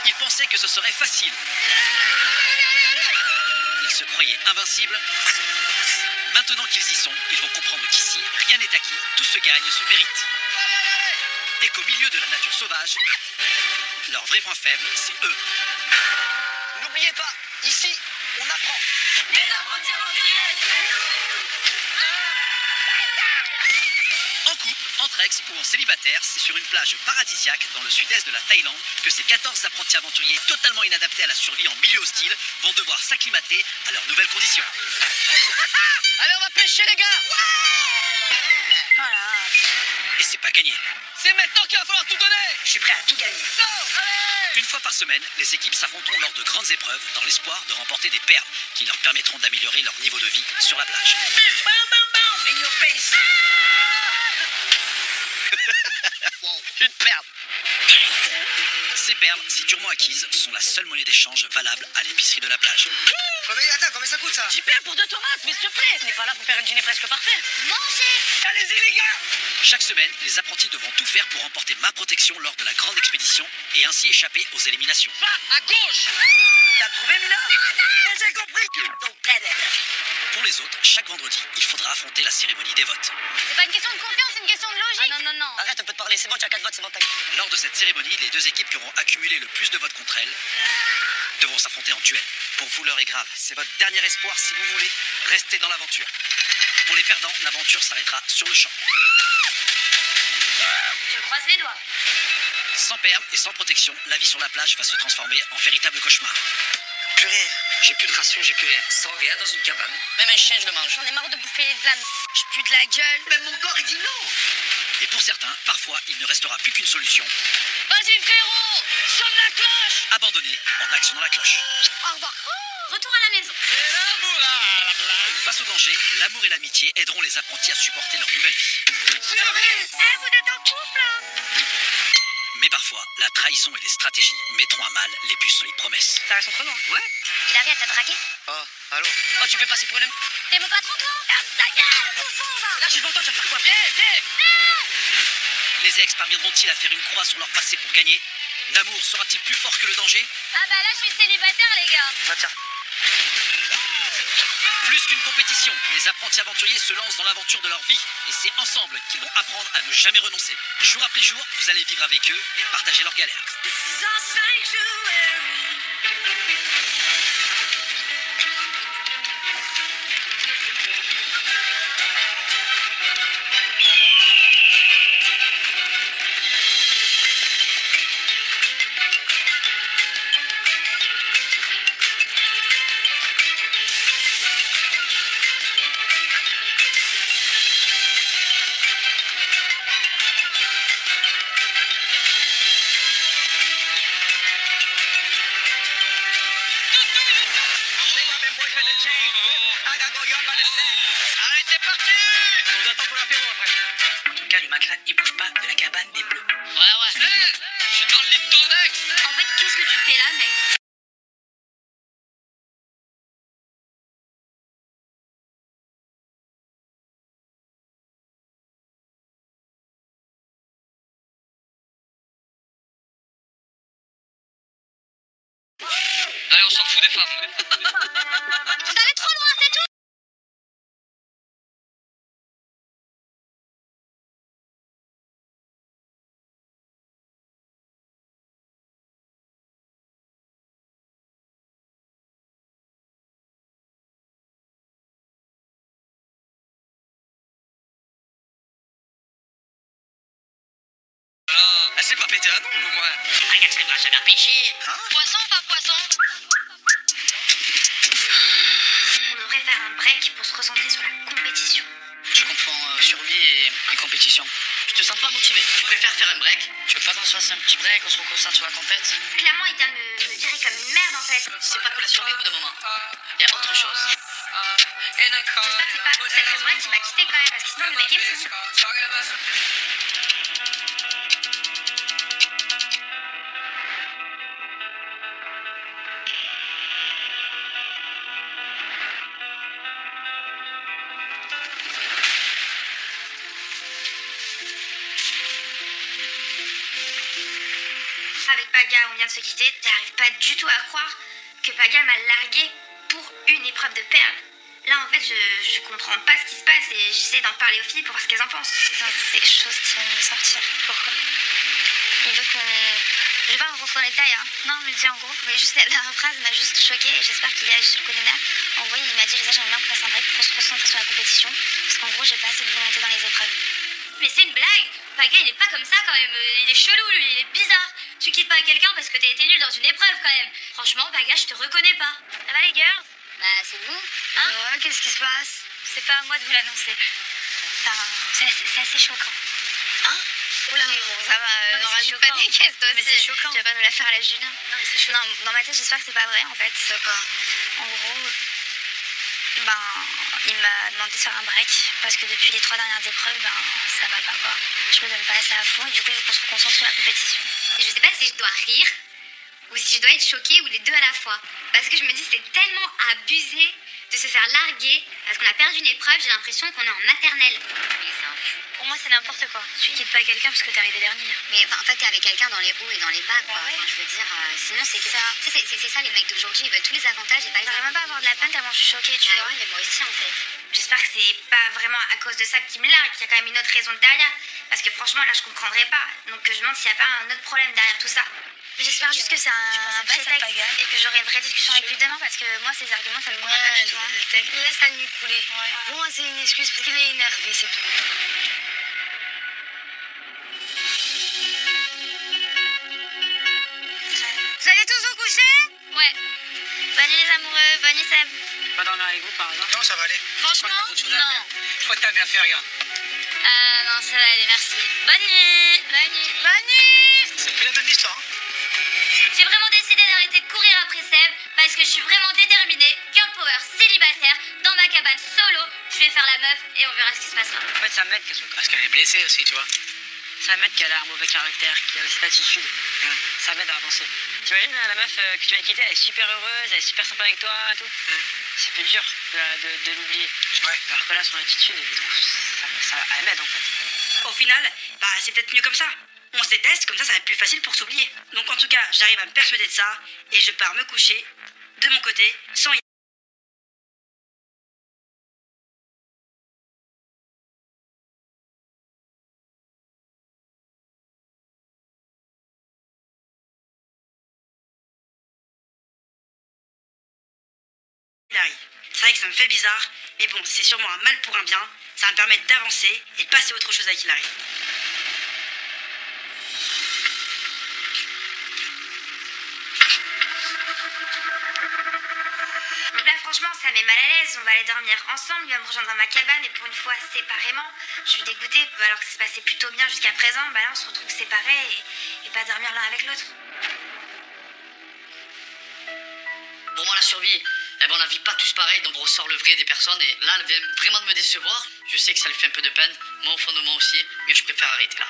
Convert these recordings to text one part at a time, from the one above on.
Ils pensaient que ce serait facile. Ils se croyaient invincibles. Maintenant qu'ils y sont, ils vont comprendre qu'ici, rien n'est acquis, tout se gagne, se mérite. Et qu'au milieu de la nature sauvage, leur vrai point faible, c'est eux. N'oubliez pas, ici, on apprend. Les apprentis aventuriers. En couple, entre ex ou en célibataire, c'est sur une plage paradisiaque dans le sud-est de la Thaïlande que ces 14 apprentis aventuriers totalement inadaptés à la survie en milieu hostile vont devoir s'acclimater à leurs nouvelles conditions. Allez, on va pêcher, les gars. Voilà. Et c'est pas gagné. C'est maintenant qu'il va falloir tout donner. Je suis prêt à tout gagner. Go, allez. Une fois par semaine, les équipes s'affronteront lors de grandes épreuves dans l'espoir de remporter des perles qui leur permettront d'améliorer leur niveau de vie sur la plage. Bam, bam, bam. In your face. Une perle. Ces perles, si durement acquises, sont la seule monnaie d'échange valable à l'épicerie de la plage. Attends, combien ça coûte ça? J'y perds pour 2 tomates, mais s'il te plaît. On n'est pas là pour faire un dîner presque parfait. Mangez. Allez-y, les gars. Chaque semaine, les apprentis devront tout faire pour remporter ma protection lors de la grande expédition et ainsi échapper aux éliminations. Va à gauche. T'as trouvé, Mila? Mais j'ai compris. Donc, plaide. Pour les autres, chaque vendredi, il faudra affronter la cérémonie des votes. C'est pas une question de confiance, c'est une question de logique. Ah, non. Arrête, on peut te parler. C'est bon, tu as 4 votes, c'est bon, t'as. Lors de cette cérémonie, les deux équipes qui auront accumulé le plus de votes contre elles devront s'affronter en duel. Pour vous, l'heure est grave. C'est votre dernier espoir si vous voulez rester dans l'aventure. Pour les perdants, l'aventure s'arrêtera sur le champ. Je croise les doigts. Sans perles et sans protection, la vie sur la plage va se transformer en véritable cauchemar. Purée, j'ai plus de rations, j'ai plus rien. Sans rien dans une cabane. Même un chien, je le mange. J'en ai marre de bouffer de la J'ai plus de la gueule. Même mon corps, il dit non. Et pour certains, parfois, il ne restera plus qu'une solution, Vas-y, frérot. Sonne la cloche. abandonner en actionnant la cloche. Au revoir. Retour à la maison. Face au danger, l'amour et l'amitié aideront les apprentis à supporter leur nouvelle vie. Eh, vous êtes en couple, hein? Mais parfois, la trahison et les stratégies mettront à mal les plus solides promesses. Ça reste entre nous. Ouais. Il arrive à te draguer. Oh, allô. Oh, tu peux passer pour une... T'es mon patron, toi? Ferme ta gueule, bouffon, va. Là, je suis devant toi, tu vas faire quoi? Viens. Les ex parviendront-ils à faire une croix sur leur passé pour gagner? L'amour sera-t-il plus fort que le danger? Ah bah là, je suis célibataire, les gars. Bah tiens. Plus qu'une compétition, les apprentis aventuriers se lancent dans l'aventure de leur vie. Et c'est ensemble qu'ils vont apprendre à ne jamais renoncer. Jour après jour, vous allez vivre avec eux et partager leurs galères. Allez, c'est parti. On vous attend pour l'apéro après. En tout cas, le matelas, il bouge pas de la cabane des bleus. Ouais. Je suis dans le lit de ton ex. En fait, qu'est-ce que tu fais là, mec? Allez, on s'en fout des femmes. Vous allez trop loin, c'est tout. Elle s'est pas pété un ongle, au moins. Regarde, ça va jamais repêcher. Poisson, pas poisson. On devrait faire un break pour se recentrer sur la compétition. Je comprends survie et compétition. Je te sens pas motivé. Tu préfères faire un break? Tu veux pas qu'on se fasse un petit break, on se reconcentre sur la compète? Clairement, il vient de me virer comme une merde, en fait. C'est pas que la survie au bout d'un moment. Il y a autre chose. J'espère que c'est pas pour cette raison-là qu'il m'a quitté quand même, parce que sinon le mec est fou. avec Paga, on vient de se quitter, j'arrive pas du tout à croire que Paga m'a largué pour une épreuve de perles. Là, en fait, je comprends pas ce qui se passe et j'essaie d'en parler aux filles pour voir ce qu'elles en pensent. C'est des choses qui vont me sortir. Pourquoi? Il veut qu'on... Je vais pas rentrer dans les détails, hein. Non, mais dis en gros. Mais juste la dernière phrase m'a juste choquée et j'espère qu'il a agi sur le coup des nerfs. En gros, il m'a dit, Lisa, j'aimerais bien qu'on fasse un break pour se concentrer sur la compétition. Parce qu'en gros, j'ai pas assez de volonté dans les épreuves. Mais c'est une blague. Paga, il est pas comme ça quand même. Il est chelou, lui, il est bizarre. Tu quittes pas quelqu'un parce que t'as été nul dans une épreuve quand même. Franchement, Paga, je te reconnais pas. Ça va les girls? Bah, c'est vous. Hein? Ouais, qu'est-ce qui se passe? C'est pas à moi de vous l'annoncer. Enfin, C'est assez choquant. hein? Oula, oui, bon, ça va, Non, mais n'en c'est rajoute pas choquant. des caisses toi Non, mais aussi. c'est choquant. Tu vas pas nous la faire à la Julien. Non, mais c'est choquant. Non, dans ma tête, j'espère que c'est pas vrai en fait. C'est pas. En gros, ben, il m'a demandé de faire un break parce que depuis les 3 dernières épreuves, ben, ça va pas quoi. Je me donne pas assez à fond et du coup, il faut qu'on se concentre sur la compétition. Je sais pas si je dois rire ou si je dois être choquée ou les deux à la fois. Parce que je me dis c'est tellement abusé de se faire larguer parce qu'on a perdu une épreuve, j'ai l'impression qu'on est en maternelle. Mais c'est un fou. Pour moi c'est n'importe quoi. Tu quittes pas quelqu'un parce que t'es arrivé dernier. Mais enfin, en fait, t'es avec quelqu'un dans les hauts et dans les bas quoi. Bah ouais. Enfin, je veux dire, sinon c'est que ça. C'est ça les mecs d'aujourd'hui, ils veulent tous les avantages et pas les J'arrive même pas à avoir de la peine tellement je suis choquée, tu Bah vois. ouais, mais moi aussi en fait. J'espère que c'est pas vraiment à cause de ça qu'il me largue, qu'il y a quand même une autre raison derrière. Parce que franchement là je comprendrais pas. Donc je me demande s'il y a pas un autre problème derrière tout ça. J'espère juste que c'est un prétexte et que j'aurai une vraie discussion avec lui demain parce que moi ces arguments ça me convient pas du tout. Hein. Laisse la nuit couler. Pour moi, c'est une excuse parce qu'il est énervé, c'est tout. Vous allez tous vous coucher? Ouais. Bonne nuit les amoureux, bonne nuit Seb. Pas dormir avec vous, par exemple? Non, ça va aller. Franchement, Je crois que t'as beaucoup de choses à non. faire. Je crois que t'as bien fait, regarde. Non, ça va aller, merci. Bonne nuit. Bonne nuit. Bonne nuit. C'est plus la même histoire. Hein. J'ai vraiment décidé d'arrêter de courir après Seb parce que je suis vraiment déterminée. Girl power célibataire dans ma cabane solo. Je vais faire la meuf et on verra ce qui se passera. En fait, ça m'aide qu'elle soit comme Parce qu'elle est blessée aussi, tu vois. ça. Ça m'aide qu'elle a un mauvais caractère, qu'elle a cette attitude. Ça m'aide à avancer. T'imagines, la meuf que tu viens de quitter, elle est super heureuse, elle est super sympa avec toi et tout. C'est plus dur de l'oublier. Ouais. Alors que là, son attitude, elle m'aide en fait. Au final, bah c'est peut-être mieux comme ça. On se déteste, comme ça va être plus facile pour s'oublier. Donc en tout cas, j'arrive à me persuader de ça et je pars me coucher de mon côté sans Hilary. C'est vrai que ça me fait bizarre, mais bon, c'est sûrement un mal pour un bien. Ça va me permettre d'avancer et de passer à autre chose avec Hilary. Donc là, franchement, ça met mal à l'aise. On va aller dormir ensemble. Il va me rejoindre dans ma cabane et pour une fois séparément. Je suis dégoûtée. Alors que ça se passait plutôt bien jusqu'à présent. Bah là, on se retrouve séparés et pas dormir l'un avec l'autre. Pour moi, la survie, eh ben, on la vit pas tous pareil, donc on ressort le vrai des personnes. Et là, elle vient vraiment de me décevoir. Je sais que ça lui fait un peu de peine, moi au fond de moi aussi, mais je préfère arrêter là.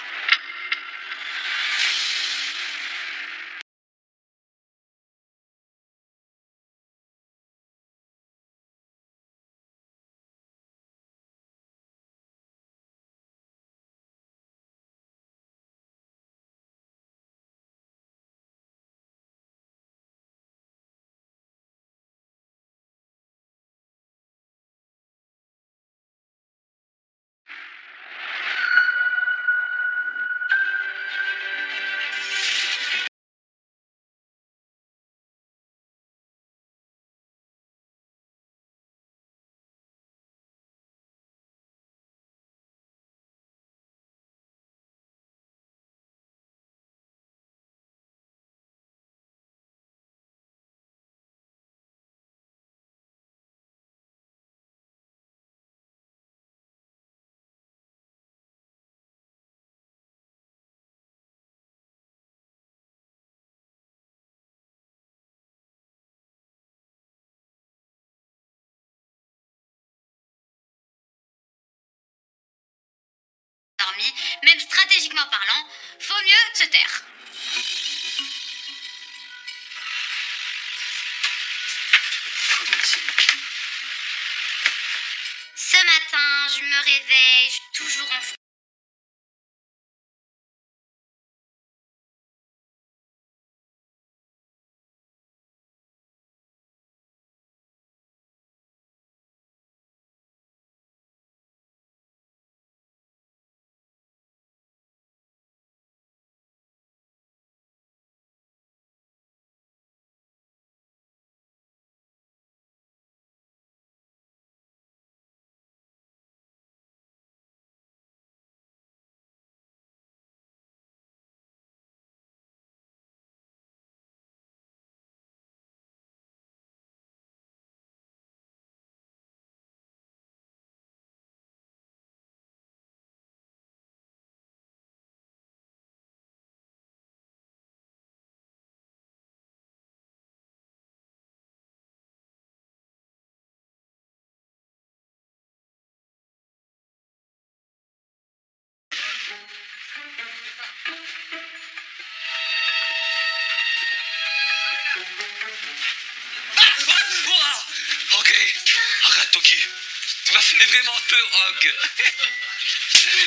Dormi, même stratégiquement parlant, faut mieux se taire. Ce matin, je me réveille, je suis toujours en froid. Togi, tu m'as fait vraiment peur, Hog.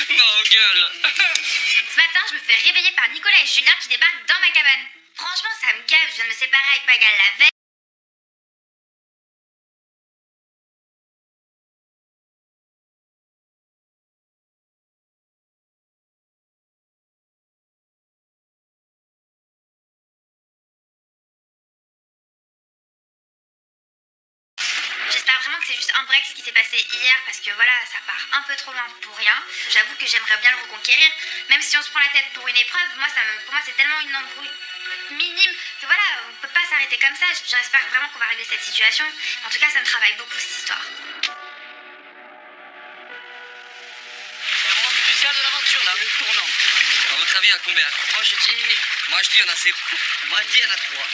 Non, gueule. Ce matin, je me fais réveiller par Nicolas et Julien qui débarquent dans ma cabane. Franchement, ça me gave, je viens de me séparer avec Pagal la veille. J'espère vraiment que c'est juste un break ce qui s'est passé hier parce que voilà, ça part un peu trop loin pour rien. J'avoue que j'aimerais bien le reconquérir, même si on se prend la tête pour une épreuve. Pour moi, c'est tellement une embrouille minime que voilà, on peut pas s'arrêter comme ça. J'espère vraiment qu'on va régler cette situation. En tout cas, ça me travaille beaucoup cette histoire. C'est un moment spécial de l'aventure là. Le tournant. À votre avis, à combien? Moi je dis on a 0. Moi je dis il y en a 3.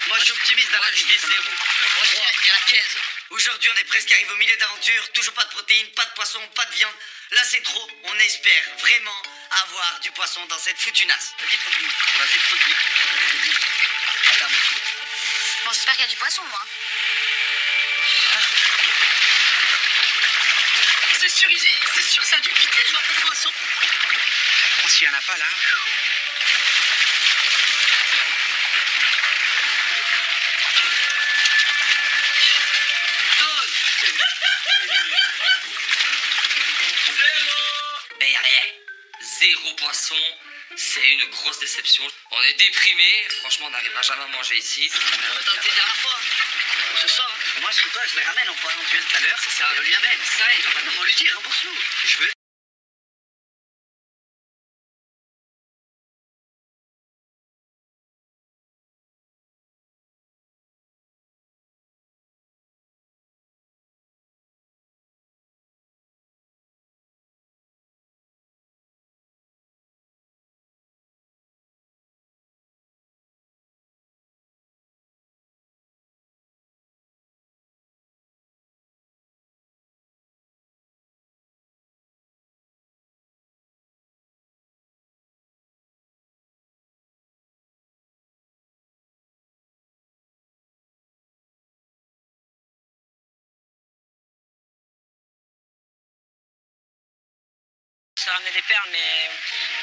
Moi, je suis optimiste dans la vie. Je dis 0. Moi je dis il y en a 15. Aujourd'hui, on est presque arrivé au milieu d'aventure. Toujours pas de protéines, pas de poisson, pas de viande. Là, c'est trop. On espère vraiment avoir du poisson dans cette foutue nasse. Vas-y, produis. Bon, j'espère qu'il y a du poisson, moi. C'est sûr, ça a dû quitter, je vois pas de poisson. Bon, s'il y en a pas là. Ben, y a rien. 0 poisson. C'est une grosse déception. On est déprimé. Franchement, on n'arrivera jamais à manger ici. On va tenter la dernière fois. Ce soir. Moi, je toi, je les ramène en parlant de tout à l'heure. C'est ça. On lui amène. Ça, il va pas. On lui dit, rembourse-nous. Je veux. s'est ramené des perles, mais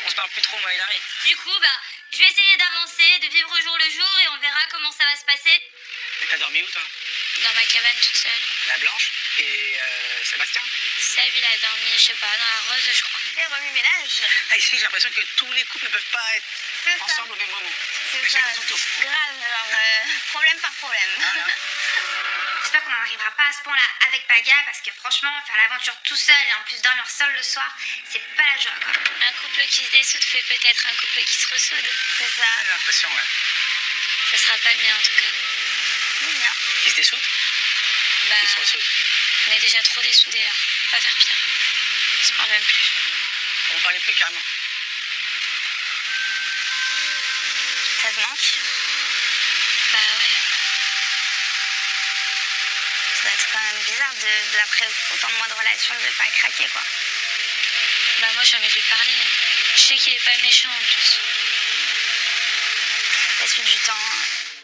on se parle plus trop, moi et Larry. Du coup, je vais essayer d'avancer, de vivre au jour le jour et on verra comment ça va se passer. Et t'as dormi où, toi? Dans ma cabane toute seule. La Blanche et Sébastien? Seb, il a dormi, je sais pas, dans la rose, je crois. Et remis ménage. Ah, ici, j'ai l'impression que tous les couples ne peuvent pas être C'est ça. ensemble au même moment. C'est Mais ça. chacun son tour. Grave, genre, problème par problème. J'espère qu'on n'en arrivera pas à ce point-là avec Paga parce que franchement, faire l'aventure tout seul et en plus dormir seul le soir, c'est pas la joie quoi. Un couple qui se dessoude fait peut-être un couple qui se ressoude. C'est ça. J'ai l'impression, ouais. Ce sera pas le mien en tout cas. Le mien. Qui se dessoude? Qui se ressoude? On est déjà trop dessoudés là. On peut pas faire pire. On se parle même plus. On ne parlait plus carrément. Ça te manque? Bah ouais. Ça doit être quand même bizarre après autant de mois de relation de pas craquer quoi. Bah moi j'ai envie de lui parler. Je sais qu'il est pas méchant en plus. Laisse-lui du temps.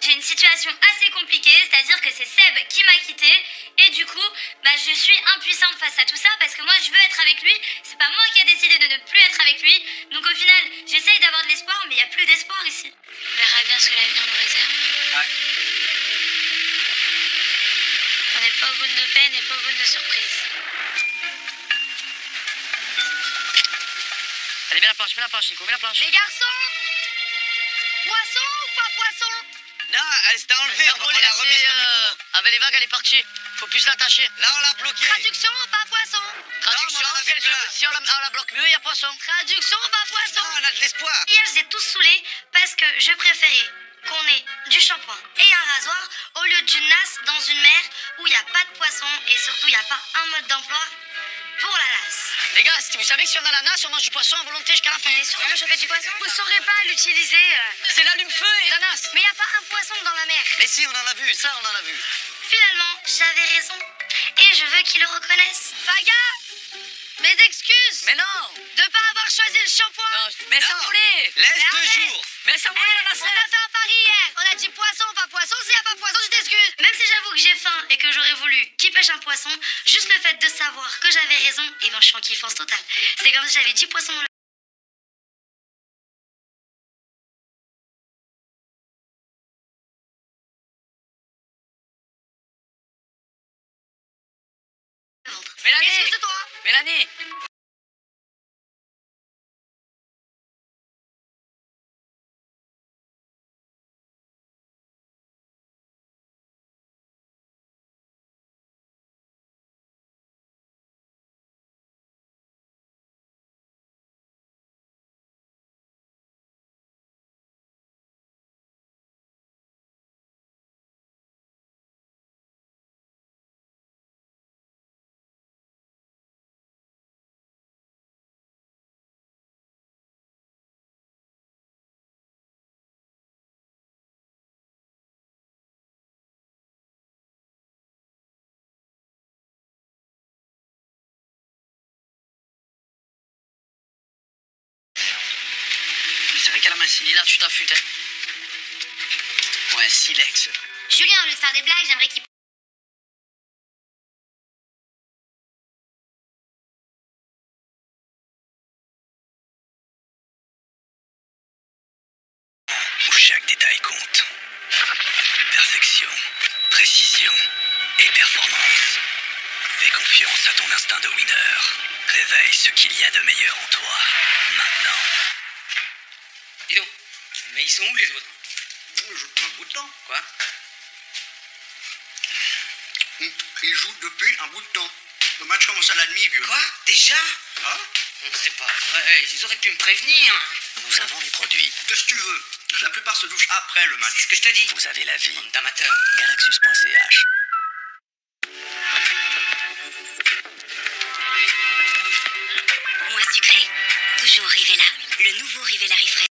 J'ai une situation assez compliquée, c'est-à-dire que c'est Seb qui m'a quittée et du coup, je suis impuissante face à tout ça parce que moi je veux être avec lui, c'est pas moi qui ai décidé de ne plus être avec lui, donc au final j'essaye d'avoir de l'espoir mais il n'y a plus d'espoir ici. On verra bien ce que l'avenir nous réserve. Ouais. On n'est pas au bout de nos peines et pas au bout de nos surprises. Allez, mets la planche, Nico, mets la planche. Les garçons, poisson ou pas poisson? Non, elle s'était enlevée, on l'a remise comme il faut. Avec les vagues, elle est partie. Faut plus l'attacher. Là, on l'a bloqué. Traduction, pas poisson. Traduction, Non, mais on en a si vu plein. si on la bloque mieux, il y a poisson. Traduction, pas poisson. Non, on a de l'espoir. Hier, je les ai tous saoulés parce que je préférais qu'on ait du shampoing et un rasoir au lieu d'une nasse dans une mer où il n'y a pas de poisson et surtout il n'y a pas un mode d'emploi pour la nasse. Les gars, vous savez que si on a la nasse, on mange du poisson à volonté jusqu'à la fin. Bien sûr qu'on peut choper du poisson. Vous ne saurez pas l'utiliser. C'est l'allume-feu et la nasse. Mais il n'y a pas un poisson dans la mer. Mais si, on en a vu, ça, on en a vu. Finalement, j'avais raison. Et je veux qu'il le reconnaisse. Paga, mes excuses Mais non. de pas avoir choisi le shampoing. Non, mais ça voulait. Laisse Mais 2 jours. Mais ça voulait la On a nacelle. fait un pari hier. On a dit poisson, pas poisson. S'il n'y a pas poisson, je t'excuse. Même si j'avoue que j'ai faim et que j'aurais voulu qui pêche un poisson, juste le fait de savoir que j'avais raison, et ben je suis en kiffance totale. C'est comme si j'avais 10 poissons dans le ventre. Mélanie. Excuse-toi. Mélanie. Mais c'est vrai qu'à la main, Lila, tu t'affûtes, hein. Ouais, silex. Julien, au lieu de faire des blagues, j'aimerais qu'il... Où chaque détail compte. Perfection, précision et performance. Fais confiance à ton instinct de winner. Réveille ce qu'il y a de meilleur en toi. Maintenant. Dis donc, mais ils sont où les autres? Ils jouent depuis un bout de temps. Quoi? Ils jouent depuis un bout de temps. Le match commence à la demi, vieux. Quoi? Déjà? Ah? C'est pas vrai, ils auraient pu me prévenir. Nous avons les produits. Qu'est-ce que tu veux? La plupart se douchent après le match. C'est ce que je te dis. Vous avez la vie. Bande d'amateurs. Galaxus.ch. Moins sucré. Toujours Rivella. Le nouveau Rivella Refresh.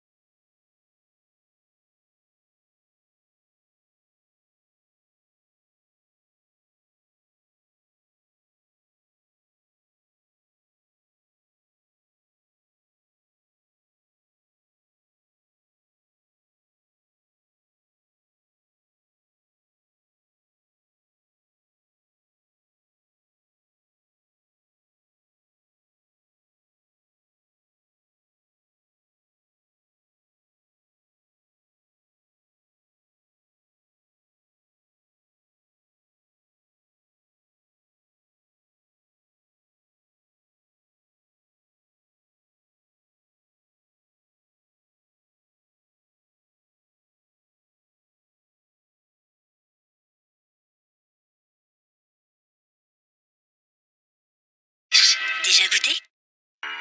Déjà goûté?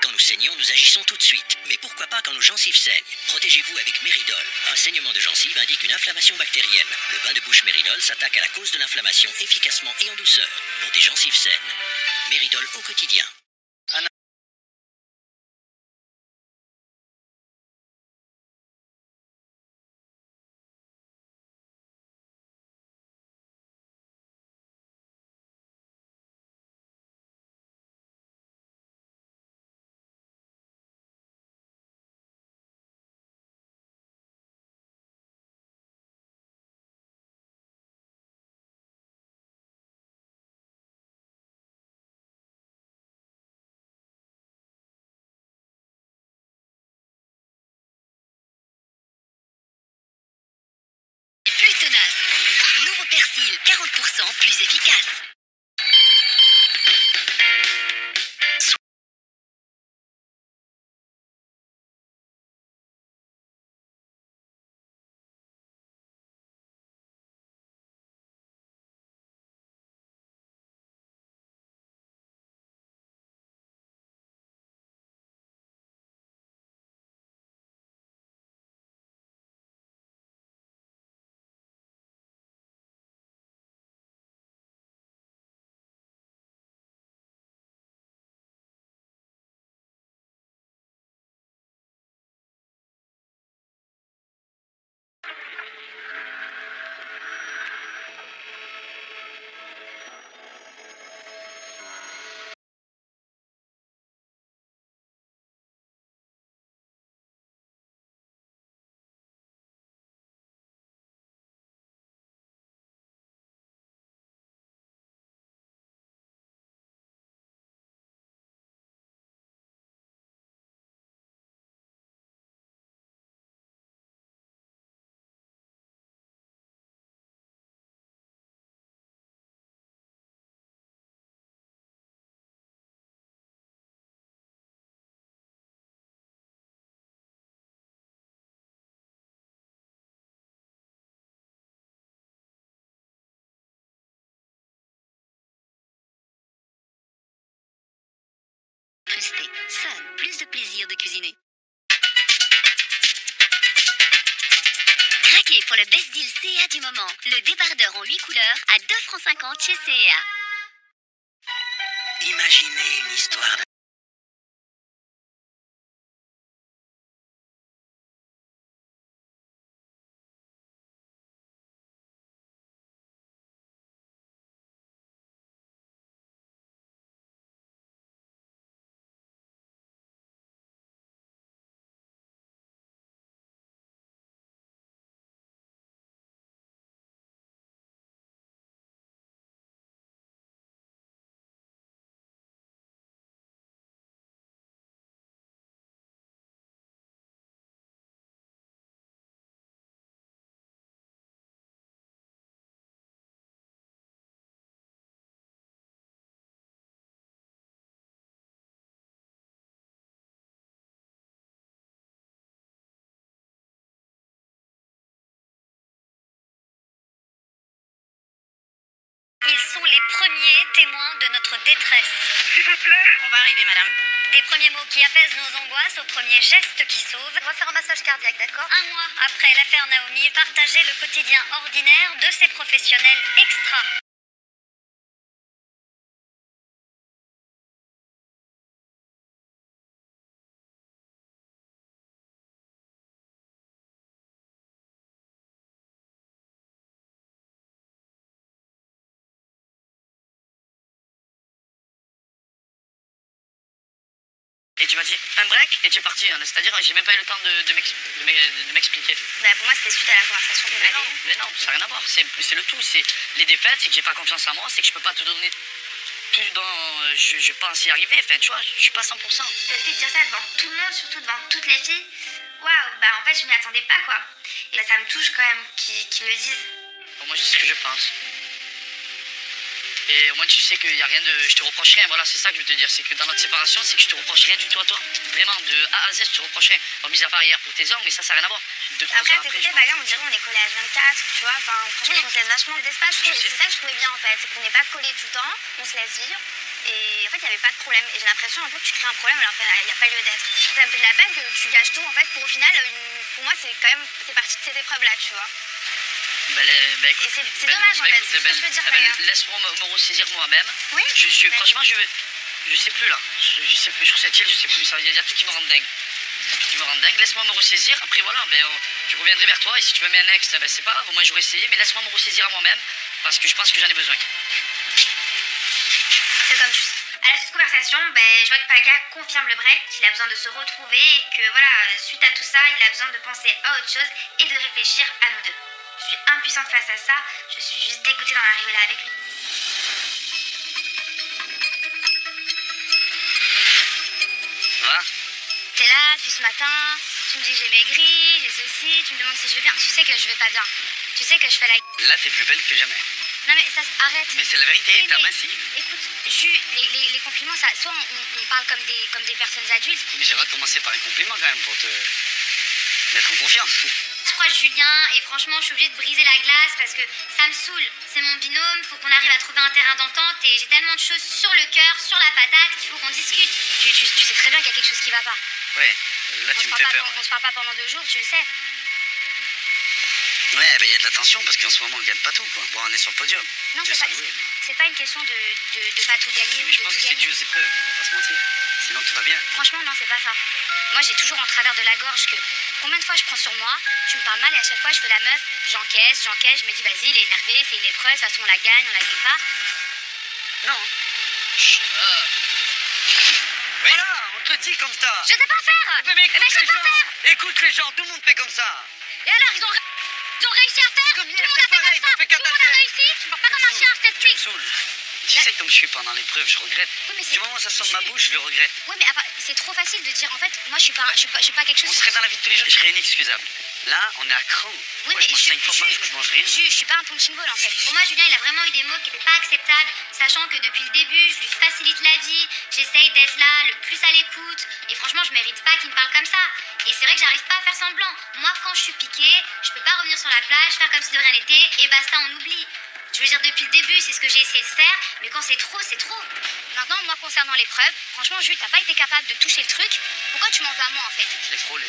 Quand nous saignons, nous agissons tout de suite. Mais pourquoi pas quand nos gencives saignent? Protégez-vous avec Méridol. Un saignement de gencive indique une inflammation bactérienne. Le bain de bouche Méridol s'attaque à la cause de l'inflammation efficacement et en douceur. Pour des gencives saines. Méridol au quotidien. Plus tenace. Nouveau persil, 40% plus efficace. Sun, plus de plaisir de cuisiner. Craquez pour le best deal CA du moment. Le débardeur en 8 couleurs à 2,50 francs chez CA. Imaginez une histoire Ils sont les premiers témoins de notre détresse. S'il vous plaît. On va arriver, madame. Des premiers mots qui apaisent nos angoisses aux premiers gestes qui sauvent. On va faire un massage cardiaque, d'accord? Un mois après l'affaire Naomi, partagez le quotidien ordinaire de ces professionnels extra. Et tu m'as dit un break et tu es parti. Hein. C'est-à-dire, j'ai même pas eu le temps de m'expliquer. Bah, pour moi, c'était suite à la conversation qu'on a eue. Mais non, ça n'a rien à voir. C'est le tout. C'est les défaites, c'est que j'ai pas confiance en moi, c'est que je peux pas te donner tout dont je pense y arriver. Enfin, tu vois, je suis pas 100%. Le fait de dire ça devant tout le monde, surtout devant toutes les filles, waouh, bah en fait je m'y attendais pas quoi. Et bah, ça me touche quand même qu'ils le disent. Bon, moi, je dis ce que je pense. Et au moins, tu sais qu'il y a rien de. Je te reproche rien, voilà, c'est ça que je veux te dire. C'est que dans notre séparation, c'est que je te reproche rien du tout à toi. Vraiment, de A à Z, je te reproche rien. Bon, mis à part hier pour tes ongles, mais ça n'a rien à voir. 2-3 Après, heures après, t'écoutais, par exemple, on dirait on est collés à 24, tu vois. Enfin, franchement, on se laisse vachement d'espace. C'est ça que je trouvais bien, en fait. C'est qu'on n'est pas collés tout le temps, on se laisse vivre. Et en fait, il n'y avait pas de problème. Et j'ai l'impression un peu que tu crées un problème alors qu'il n'y a pas lieu d'être. Ça me fait de la peine que tu gâches tout, en fait, pour au final, pour moi, c'est partie de cette épreuve-là, tu vois. Et c'est dommage, en fait. C'est ce que je veux dire, d'ailleurs. Laisse-moi me ressaisir moi-même. Oui. Franchement, je sais plus là. Je sais plus, sur cette île, je sais plus. Il y a tout qui me rend dingue. Laisse-moi me ressaisir. Après, voilà, je reviendrai vers toi. Et si tu veux mettre un ex, c'est pas grave. Au moins, j'aurais essayé. Mais laisse-moi me ressaisir à moi-même. Parce que je pense que j'en ai besoin. C'est comme tu sais. À la suite de conversation, je vois que Paga confirme le break, qu'il a besoin de se retrouver et que voilà, suite à tout ça, il a besoin de penser à autre chose et de réfléchir à nous deux. Je suis impuissante face à ça, je suis juste dégoûtée d'en arriver là avec lui. Ça va? T'es là depuis ce matin, tu me dis que j'ai maigri, j'ai ceci, tu me demandes si je vais bien. Tu sais que je vais pas bien. Tu sais que je fais la... Là, t'es plus belle que jamais. Non mais ça, arrête. Mais c'est la vérité, Oui, t'as mais minci. Écoute, Jus, les compliments, ça, soit on parle comme des personnes adultes. Mais j'aimerais commencer par un compliment quand même pour te mettre en confiance. Je crois Julien et franchement je suis obligée de briser la glace parce que ça me saoule. C'est mon binôme, faut qu'on arrive à trouver un terrain d'entente et j'ai tellement de choses sur le cœur, sur la patate qu'il faut qu'on discute. Tu sais très bien qu'il y a quelque chose qui va pas. Ouais, là tu me fais peur. On se parle pas pendant 2 jours, tu le sais. Ouais, il y a de la tension parce qu'en ce moment on gagne pas tout quoi. Bon, on est sur le podium. Non, Dieu c'est soit loué, mais- pas une question de pas tout gagner ou Mais de je pense tout que c'est gagner. Dieu ses preuves, on va pas se mentir. Sinon tout va bien. Franchement, non, c'est pas ça. Moi, j'ai toujours en travers de la gorge que combien de fois je prends sur moi, tu me parles mal et à chaque fois je fais la meuf, j'encaisse, je me dis vas-y, il est énervé, c'est une épreuve, de toute façon on la gagne, on la gagne pas. Non. Chut. Voilà, on te le dit comme ça. Je sais pas faire. Mais Eh ben, je sais pas faire. Écoute les gens, tout le monde fait comme ça. Et alors, ils ont réussi à faire. Comme Tout hier, le monde c'est a fait pareil, comme ça. t'as fait Tout le monde a qu'à ta réussi. Tu parles pas comme un chien, je Tu me t'explique. saoules. Tu sais comme je suis pendant l'épreuve, je regrette. Oui, mais Du moment où ça sort de ma bouche, je le regrette. Ouais, mais c'est trop facile de dire en fait, moi je suis pas quelque chose. On serait dans la vie de tous les jours, je serais inexcusable. Là, on est à cran. Oui, Moi, mais je mange 5 fois par jour, je mange rien. Je suis pas un punching ball en fait. Pour moi, Julien, il a vraiment eu des mots qui n'étaient pas acceptables, sachant que depuis le début, je lui facilite la vie, j'essaye d'être là le plus à l'écoute, et franchement, je mérite pas qu'il me parle comme ça. Et c'est vrai que j'arrive pas à faire semblant. Moi, quand je suis piquée, je peux pas revenir sur la plage, faire comme si de rien n'était, et basta, on oublie. Je veux dire, depuis le début, c'est ce que j'ai essayé de faire, mais quand c'est trop, c'est trop. Maintenant, moi, concernant l'épreuve, franchement, Jules, t'as pas été capable de toucher le truc. Pourquoi tu m'en veux à moi, en fait? Je l'ai frôlé.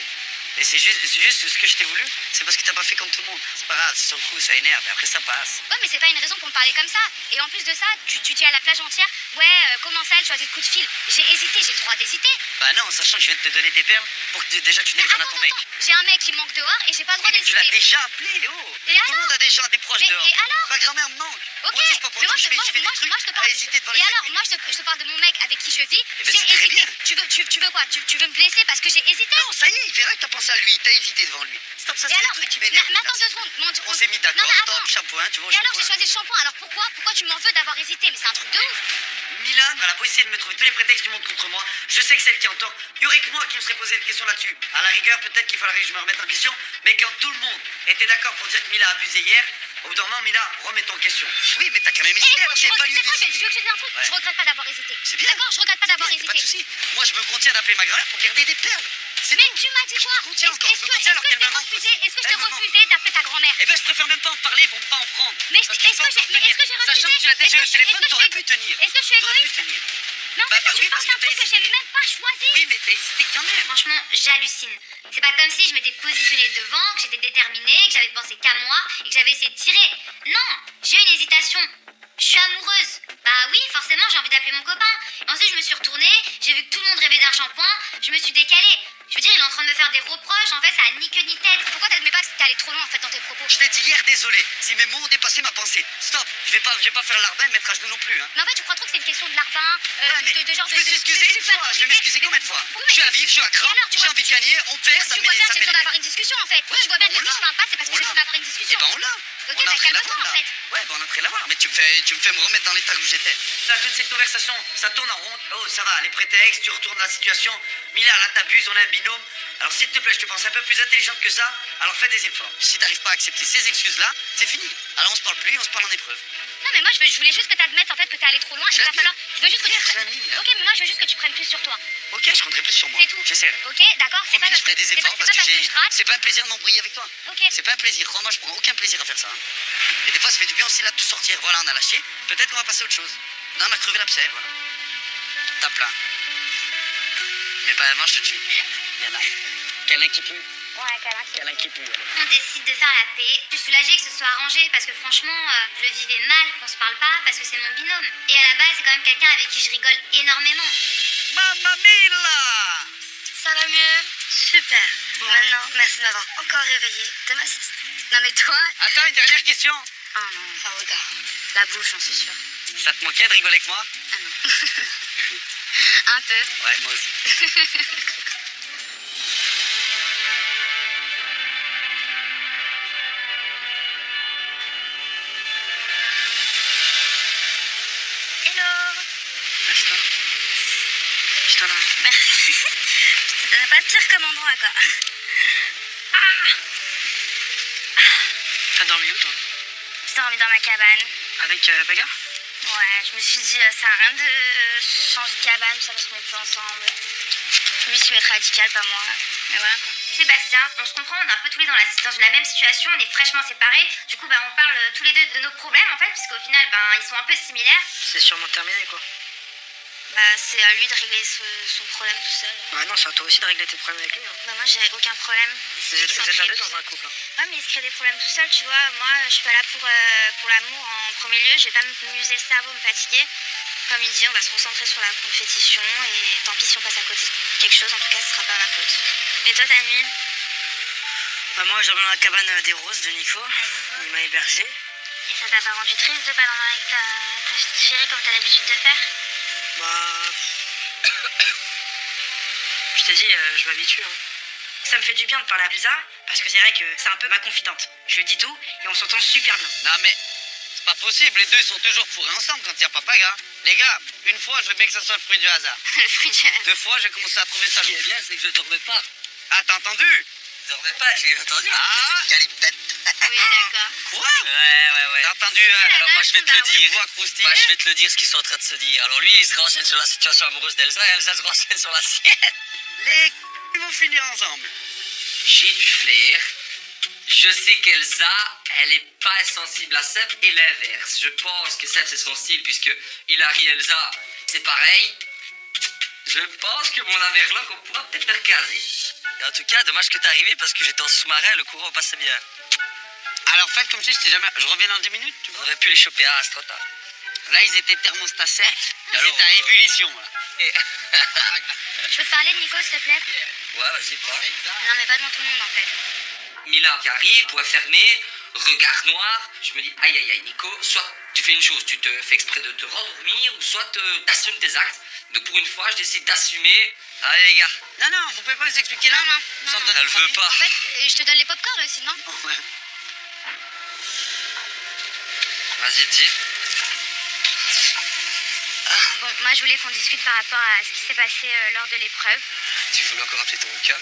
Et c'est juste ce que je t'ai voulu, c'est parce que t'as pas fait comme tout le monde. C'est pas grave, c'est sur le coup, ça énerve, et après ça passe. Ouais, mais c'est pas une raison pour me parler comme ça. Et en plus de ça, tu dis à la plage entière, ouais, comment ça, elle choisit le coup de fil? J'ai hésité, j'ai le droit d'hésiter. Bah non, sachant que je viens de te donner des perles pour que déjà tu téléphones à ton mec. J'ai un mec qui me manque dehors et j'ai pas le droit Oui, mais tu d'hésiter. l'as déjà appelé, oh. Et Tout le alors? monde a déjà des proches Mais dehors. et alors? Ma grand-mère me manque. Ok, Moi aussi, c'est pas pour mais toi moi, que je fais des trucs je te parle. à hésiter devant les Et alors, mecs. moi, je te parle de mon mec avec qui je vis. Eh ben, J'ai c'est très hésité. bien. Tu veux quoi? Tu veux me blesser parce que j'ai hésité? Non, ça y est, il verra que t'as pensé à lui, t'as hésité devant lui. Stop, ça Et c'est alors? le truc qui m'énerve. Mais attends là, 2 secondes. On s'est mis d'accord, Non, mais stop, attends. shampoing, tu vas au Et alors, shampoing. j'ai choisi le shampoing. Alors pourquoi tu m'en veux d'avoir hésité? Mais c'est un truc de ouf. Milan, elle a beau essayer de me trouver tous les prétextes du monde contre moi, je sais que c'est elle qui est en tort. Il y aurait que moi qui me serait posé une question là-dessus. À la rigueur, peut-être qu'il faudrait que je me remette en question, mais quand tout le monde était d'accord pour dire que Mila a abusé hier, au bout d'un moment, Mila, remets-toi en question. Oui, mais t'as quand même hésité, alors Tu j'ai pas lieu sais quoi, tu veux d'hésiter. que je te dise un truc? Ouais. Je regrette pas d'avoir hésité. C'est bien. D'accord, je regrette pas d'avoir Bien, hésité. pas de soucis. Moi, je me contiens d'appeler ma grand-mère pour garder des perles. C'est Mais tout. tu m'as dit Je quoi? me contiens encore, je me contiens alors qu'elle me manque aussi. Est-ce que je t'ai Elle me manque. refusé d'appeler ta grand-mère? Eh ben, je préfère même pas en parler pour ne pas en prendre. Mais Parce est-ce faut que j'ai encore tenir. refusé? Sachant que tu l'as déjà eu au téléphone, Est-ce que t'aurais je pu suis- tenir. Est-ce que je suis T'aurais pu égoïste? tenir. Mais en Bah, fait, oui, tu parce parles d'un que t'as truc que j'ai hésité. même pas choisi. Oui, mais t'as hésité quand même. Franchement, j'hallucine. C'est pas comme si je m'étais positionnée devant, que j'étais déterminée, que j'avais pensé qu'à moi et que j'avais essayé de tirer. Non, j'ai eu une hésitation. Je suis amoureuse. Bah oui, forcément, j'ai envie d'appeler mon copain. Ensuite, je me suis retournée, j'ai vu que tout le monde rêvait d'un shampoing, je me suis décalée. Je veux dire, il est en train de me faire des reproches, en fait, ça a ni queue ni tête. Pourquoi t'admets pas que t'es allé trop loin en fait dans tes propos? Je t'ai dit hier, désolé. Si mes mots ont dépassé ma pensée. Stop. Je vais pas faire l'arbin et mettre à genoux non plus, hein. Mais en fait, tu crois trop que c'est une question de larbin, Ouais, mais de genre je me suis excusé une fois. Je vais m'excuser combien de fois? Oui, mais Je suis à tu- vif, je suis à cran, Et alors, tu j'ai vois, envie de gagner, on perd, ça Tu me vois bien que ça j'ai me besoin d'avoir une discussion en fait. Ouais, Tu vois bien que on si l'a. je parle pas, c'est parce que On j'ai l'a. besoin d'avoir une Eh discussion. ben on l'a. Ok, On est bah en train de la calme-toi voir, en là. fait. Ouais, ben on est en train de la voir. Mais tu me fais me remettre dans l'état où j'étais. Là, toute cette conversation, ça tourne en rond. Oh, ça va, les prétextes, tu retournes la situation. Mila, là, t'abuses, on est un binôme. Alors, s'il te plaît, je te pense un peu plus intelligente que ça. Alors, fais des efforts. Si t'arrives pas à accepter ces excuses-là, c'est fini. Alors, on se parle plus, on se parle en épreuve. Non, mais moi je voulais juste que t'admettes en fait que t'es allé trop loin et Je qu'il va l'admets. falloir. Je veux juste que tu Hier, je prennes. l'admets, là. Ok, mais moi je veux juste que tu prennes plus sur toi. Ok, je compterai plus sur moi. C'est tout. J'essaierai. Ok, d'accord. C'est pas Promis, je parce ferai que des c'est pas efforts parce que parce que je rate. c'est pas un plaisir de m'embrouiller avec toi. Ok. C'est pas un plaisir. Crois-moi, je prends aucun plaisir à faire ça, hein. Et des fois, ça fait du bien aussi là de tout sortir. Voilà, on a lâché. Peut-être qu'on va passer à autre chose. Non, on a crevé l'abcès, voilà. Tape là. Mais pas avant, je te tue. Viens là. Câlin qui pue. Ouais, Câlin qui pue. allez. On décide de faire la paix. Je suis soulagée que ce soit arrangé parce que franchement, je le vivais mal qu'on se parle pas parce que c'est mon binôme. Et à la base, c'est quand même quelqu'un avec qui je rigole énormément. Mamma Mila! Ça va mieux? Super. Maintenant, merci de m'avoir encore réveillée de ma sieste. Non mais toi... Attends, une dernière question. Oh non. Aouda. La bouche, j'en suis sûre. Ça te manquait de rigoler avec moi? Ah non. Un peu. Ouais, moi aussi. Hello. Je t'en Merci. Ça va pas de pire comme endroit, quoi. T'as dormi où, toi? J'ai dormi dans ma cabane. Avec Baga? Ouais, je me suis dit, ça sert à rien de changer de cabane, ça va se mettre plus ensemble. Lui, il va être radical, pas moi. Mais voilà, quoi. Sébastien, on se comprend, on est un peu tous les deux dans la même situation, on est fraîchement séparés. Du coup, on parle tous les deux de nos problèmes en fait, puisqu'au final, ils sont un peu similaires. C'est sûrement terminé, quoi. Bah, c'est à lui de régler son problème tout seul. Bah non, c'est à toi aussi de régler tes problèmes avec lui, hein. Bah, moi, j'ai aucun problème. Vous êtes à deux dans un couple, hein. Ouais, mais il se crée des problèmes tout seul, tu vois. Moi, je suis pas là pour l'amour en premier lieu. Je vais pas m'amuser le cerveau, me fatiguer. Comme il dit, on va se concentrer sur la compétition. Et tant pis si on passe à côté de quelque chose, en tout cas, ce sera pas ma faute. Et toi, ta nuit? Bah moi, je dormais dans la cabane des Roses de Nico. Il m'a hébergé. Et ça t'a pas rendu triste de pas dormir avec ta chérie comme t'as l'habitude de faire? Bah... Je t'ai dit, je m'habitue, hein. Ça me fait du bien de parler à Lisa, parce que c'est vrai que c'est un peu ma confidente. Je lui dis tout et on s'entend super bien. Non, mais c'est pas possible. Les deux, ils sont toujours fourrés ensemble quand il n'y a pas Paga. Les gars, une fois, je veux bien que ça soit le fruit du hasard. Le fruit du hasard. 2 fois, j'ai commencé à trouver ça Ce qui long. est bien, c'est que je dormais pas. Ah, t'as entendu? Je dormais pas, j'ai entendu. Ah. Calipette. Oui, d'accord. Quoi? Ouais. T'as entendu? Alors moi, je vais te le dire. Voix croustille. Bah, je vais te le dire ce qu'ils sont en train de se dire. Alors lui, il se renseigne sur la situation amoureuse d'Elsa et Elsa se renseigne sur la sienne. Les ils vont finir ensemble. J'ai du flair. Je sais qu'Elsa, elle est pas sensible à Seb et l'inverse. Je pense que Seb c'est son style puisque Hilary et Elsa, c'est pareil, je pense que mon Amerloc, on pourra peut-être le recaser. Et en tout cas, dommage que t'es arrivé parce que j'étais en sous-marin, le courant passait bien. Alors, faites comme si c'était jamais. Je reviens dans 10 minutes, tu On vois. aurait pu les choper à trop tard. Là, ils étaient thermostats secs. Ils Alors, étaient à ébullition, là. Et... Je peux te parler de Nico, s'il te plaît? ouais, vas-y, parle. Non, mais pas devant tout le monde, en fait. Mila qui arrive, poing fermé, regard noir. Je me dis, aïe aïe aïe, Nico, soit tu fais une chose, tu te fais exprès de te rendormir, ou soit t'assumes tes actes. Donc pour une fois, je décide d'assumer. Allez les gars. Non, vous pouvez pas vous expliquer là? Non. Sans donner Elle veut pas. En fait, je te donne les pop-corn aussi, non? Ouais. Vas-y, dis. Bon, moi, je voulais qu'on discute par rapport à ce qui s'est passé lors de l'épreuve. Tu voulais encore appeler ton cam?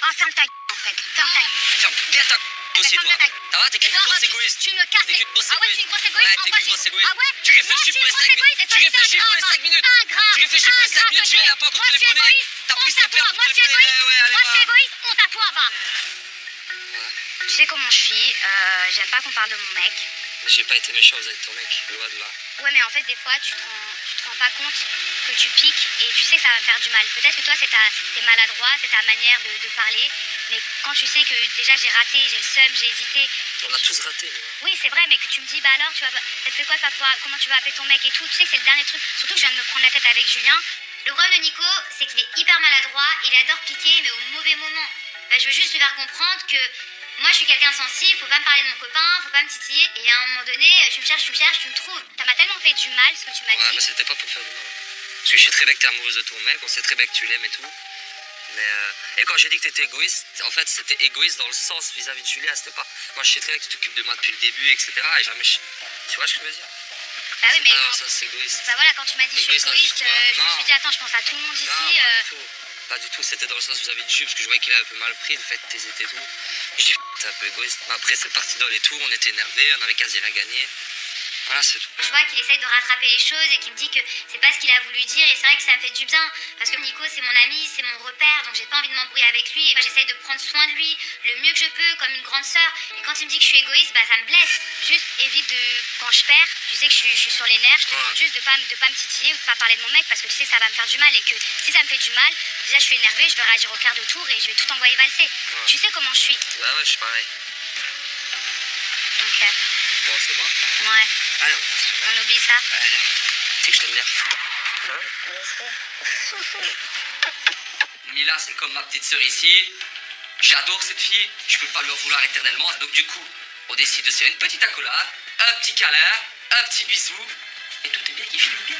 Oh, ferme ta gueule, en fait. Ferme ta gueule. Tiens, viens ta aussi, ferme toi. ta gueule. Ça va, t'es qu'une grosse égoïste. Tu me casses T'es qu'une grosse Ah ouais, tu es une grosse égoïste? Ouais, En t'es quoi qu'une grosse égoïste. Ah ouais? Tu réfléchis pour les 5 minutes. Tu réfléchis pour les 5 minutes. Tu réfléchis pour les 5 minutes. Julien n'a pas encore téléphoné. T'as pris ses pleurs pour Moi, je suis téléphoner. égoïste. Ouais, allez, Moi, je suis va. égoïste. Honte à toi, va. Tu sais comment je suis. J'aime pas qu'on parle de mon mec. Mais j'ai pas été méchant avec ton mec, loin de là. Ouais, mais en fait, des fois, tu te rends pas compte que tu piques et tu sais que ça va me faire du mal. Peut-être que toi, t'es maladroit, c'est ta manière de parler. Mais quand tu sais que déjà j'ai raté, j'ai le seum, j'ai hésité. On a tous raté, nous. Oui, c'est vrai, mais que tu me dis, bah alors, ça te fait quoi de pas pouvoir, comment tu vas appeler ton mec et tout. Tu sais que c'est le dernier truc. Surtout que je viens de me prendre la tête avec Julien. Le problème de Nico, c'est qu'il est hyper maladroit, il adore piquer, mais au mauvais moment. Bah, je veux juste lui faire comprendre que moi je suis quelqu'un de sensible, faut pas me parler de mon copain, faut pas me titiller. Et à un moment donné, tu me cherches, tu me trouves. Ça m'a tellement fait du mal ce que tu m'as Ouais, dit. mais c'était pas pour faire du mal. Parce que je sais très bien que t'es amoureuse de ton mec, on sait très bien que tu l'aimes et tout. Mais et quand j'ai dit que t'étais égoïste, en fait c'était égoïste dans le sens vis-à-vis de Julia, c'était pas. Moi je sais très bien que tu t'occupes de moi depuis le début, etc. Et jamais. Tu vois ce que je veux dire? Bah oui, mais. Non, ça c'est égoïste. Bah voilà, quand tu m'as dit je suis Égoïste dans le égoïste, sens, je me non. suis dit, attends, je pense à tout le monde ici. Non, pas du tout. Pas du tout, c'était dans le sens vis-à-vis de Jules, parce que je voyais qu'il avait un peu mal pris le fait que t'hésitais et tout. Je dis, t'es un peu égoïste. Mais après, c'est parti dans les tours, on était énervés, on avait quasi rien gagné. Voilà, c'est tout. Je vois qu'il essaye de rattraper les choses et qu'il me dit que c'est pas ce qu'il a voulu dire. Et c'est vrai que ça me fait du bien. Parce que Nico, c'est mon ami, c'est mon repère. Donc j'ai pas envie de m'embrouiller avec lui. Et bah, j'essaye de prendre soin de lui le mieux que je peux, comme une grande sœur. Et quand il me dit que je suis égoïste, bah ça me blesse. Juste évite de. Quand je perds, tu sais que je suis sur les nerfs. Je te demande juste de pas me titiller ou de pas parler de mon mec. Parce que tu sais que ça va me faire du mal. Et que si ça me fait du mal, déjà je suis énervée, je vais réagir au quart de tour et je vais tout envoyer valser. Tu sais comment je suis. Ouais, je suis pareil. Donc, Bon, c'est moi. ouais, Allez, on oublie ça. allez. Tu sais que je t'aime bien. Mila, c'est comme ma petite sœur ici. J'adore cette fille, je peux pas lui en vouloir éternellement. Donc du coup, on décide de se faire une petite accolade, un petit câlin, un petit bisou, et tout est bien qui finit bien.